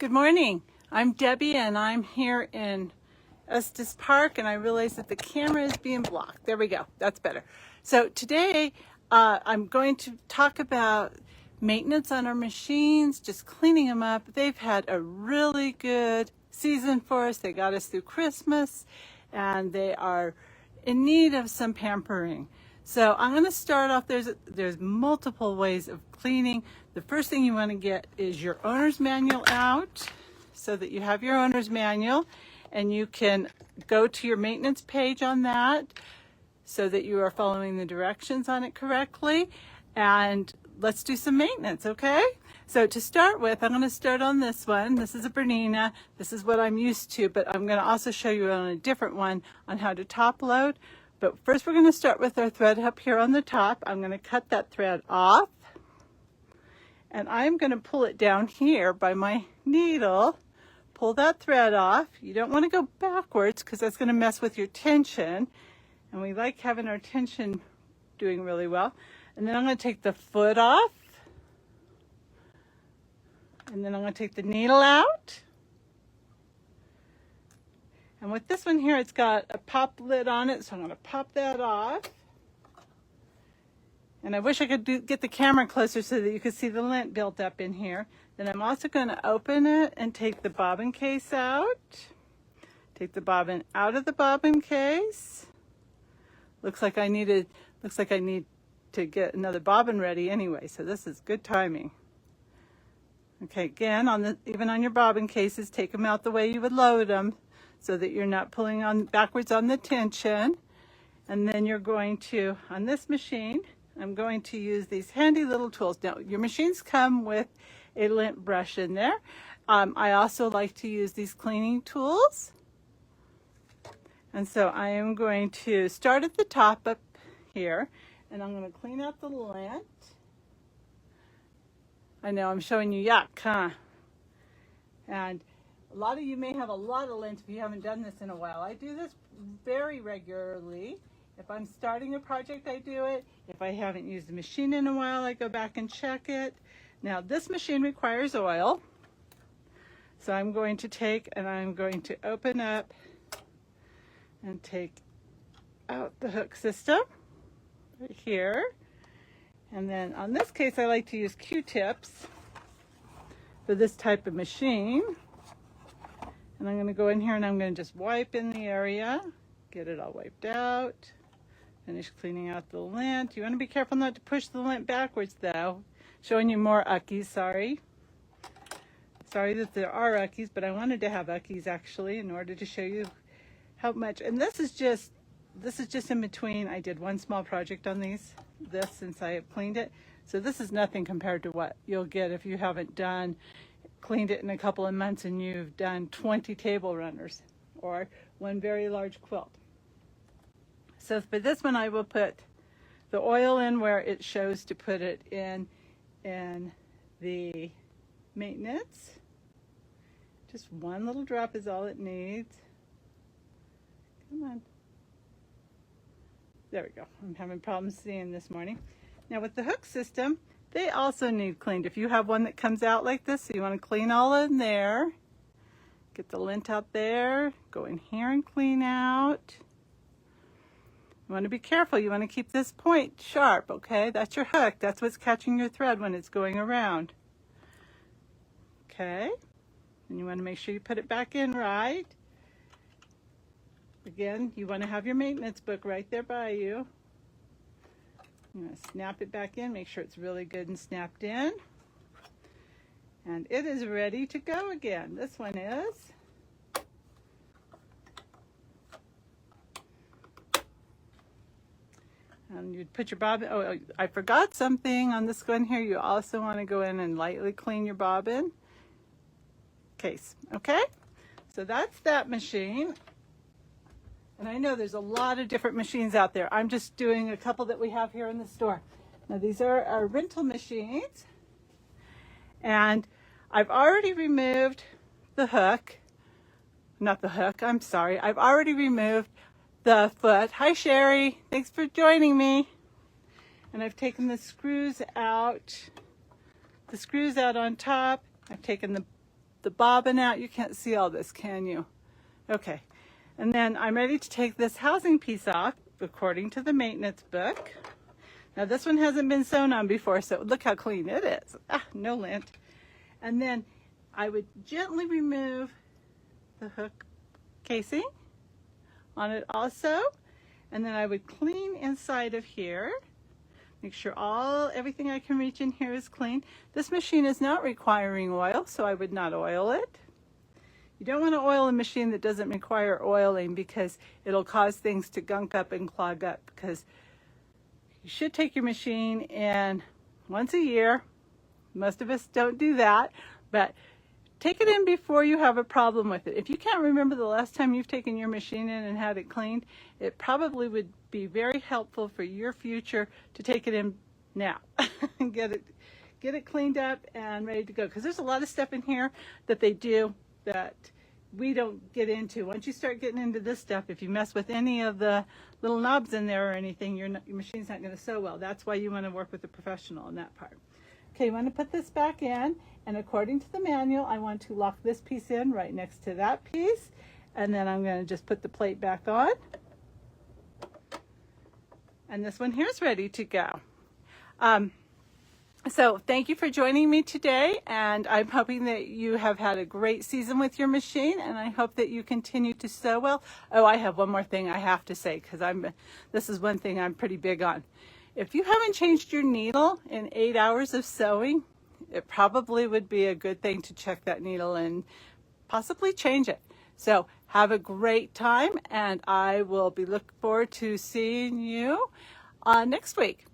Good morning. I'm Debbie and I'm here in Estes Park, and I realize that the camera is being blocked. There we go. That's better. So today I'm going to talk about maintenance on our machines, just cleaning them up. They've had a really good season for us. They got us through Christmas and they are in need of some pampering. So I'm going to start off, there's multiple ways of cleaning. The first thing you want to get is your owner's manual out, so that you have your owner's manual and you can go to your maintenance page on that so that you are following the directions on it correctly. And let's do some maintenance, okay? So to start with, I'm going to start on this one. This is a Bernina. This is what I'm used to, but I'm going to also show you on a different one on how to top load. But first we're going to start with our thread up here on the top. I'm going to cut that thread off and I'm going to pull it down here by my needle. Pull that thread off. You don't want to go backwards because that's going to mess with your tension, and we like having our tension doing really well. And then I'm going to take the foot off, and then I'm going to take the needle out. And with this one here, it's got a pop lid on it, so I'm going to pop that off. And I wish I could get the camera closer so that you could see the lint built up in here. Then I'm also going to open it and take the bobbin case out. Take the bobbin out of the bobbin case. Looks like I need to get another bobbin ready anyway, so this is good timing. Okay, again, even on your bobbin cases, take them out the way you would load them, so that you're not pulling on backwards on the tension. And then you're going to, on this machine, I'm going to use these handy little tools. Now, your machines come with a lint brush in there. I also like to use these cleaning tools. And so I am going to start at the top up here, and I'm going to clean out the lint. I know I'm showing you yuck, huh? And a lot of you may have a lot of lint if you haven't done this in a while. I do this very regularly. If I'm starting a project, I do it. If I haven't used the machine in a while, I go back and check it. Now, this machine requires oil. So I'm going to take and I'm going to open up and take out the hook system right here. And then on this case, I like to use Q-tips for this type of machine. And I'm going to go in here and I'm going to just wipe in the area, get it all wiped out, finish cleaning out the lint. You want to be careful not to push the lint backwards though. Showing you more uckies, sorry. Sorry that there are uckies, but I wanted to have uckies actually in order to show you how much. And this is just in between. I did one small project on this since I have cleaned it. So this is nothing compared to what you'll get if you haven't cleaned it in a couple of months and you've done 20 table runners or one very large quilt. So for this one, I will put the oil in where it shows to put it in the maintenance. Just one little drop is all it needs. Come on. There we go. I'm having problems seeing this morning. Now with the hook system, they also need cleaned. If you have one that comes out like this, so you want to clean all in there, get the lint out there, go in here and clean out. You want to be careful. You want to keep this point sharp, okay? That's your hook. That's what's catching your thread when it's going around. Okay? And you want to make sure you put it back in right. Again, you want to have your maintenance book right there by you. I'm going to snap it back in, make sure it's really good and snapped in. And it is ready to go again. This one is. And you'd put your bobbin, oh, I forgot something on this one here. You also want to go in and lightly clean your bobbin case, okay? So that's that machine. And I know there's a lot of different machines out there. I'm just doing a couple that we have here in the store. Now these are our rental machines. And I've already removed the hook. Not the hook, I'm sorry. I've already removed the foot. Hi Sherry, thanks for joining me. And I've taken the screws out on top. I've taken the the bobbin out. You can't see all this, can you? Okay. And then I'm ready to take this housing piece off according to the maintenance book. Now this one hasn't been sewn on before, so look how clean it is. No lint. And then I would gently remove the hook casing on it also. And then I would clean inside of here. Make sure everything I can reach in here is clean. This machine is not requiring oil, so I would not oil it. You don't want to oil a machine that doesn't require oiling because it'll cause things to gunk up and clog up. Because you should take your machine in once a year. Most of us don't do that, but take it in before you have a problem with it. If you can't remember the last time you've taken your machine in and had it cleaned, it probably would be very helpful for your future to take it in now and get it cleaned up and ready to go. Because there's a lot of stuff in here that they do that we don't get into. Once you start getting into this stuff, if you mess with any of the little knobs in there or anything, your machine's not going to sew well. That's why you want to work with a professional in that part. Okay, you want to put this back in, and according to the manual, I want to lock this piece in right next to that piece, and then I'm going to just put the plate back on. And this one here is ready to go. So thank you for joining me today, and I'm hoping that you have had a great season with your machine, and I hope that you continue to sew well. Oh, I have one more thing I have to say, because this is one thing I'm pretty big on. If you haven't changed your needle in 8 hours of sewing, it probably would be a good thing to check that needle and possibly change it. So have a great time, and I will be looking forward to seeing you next week.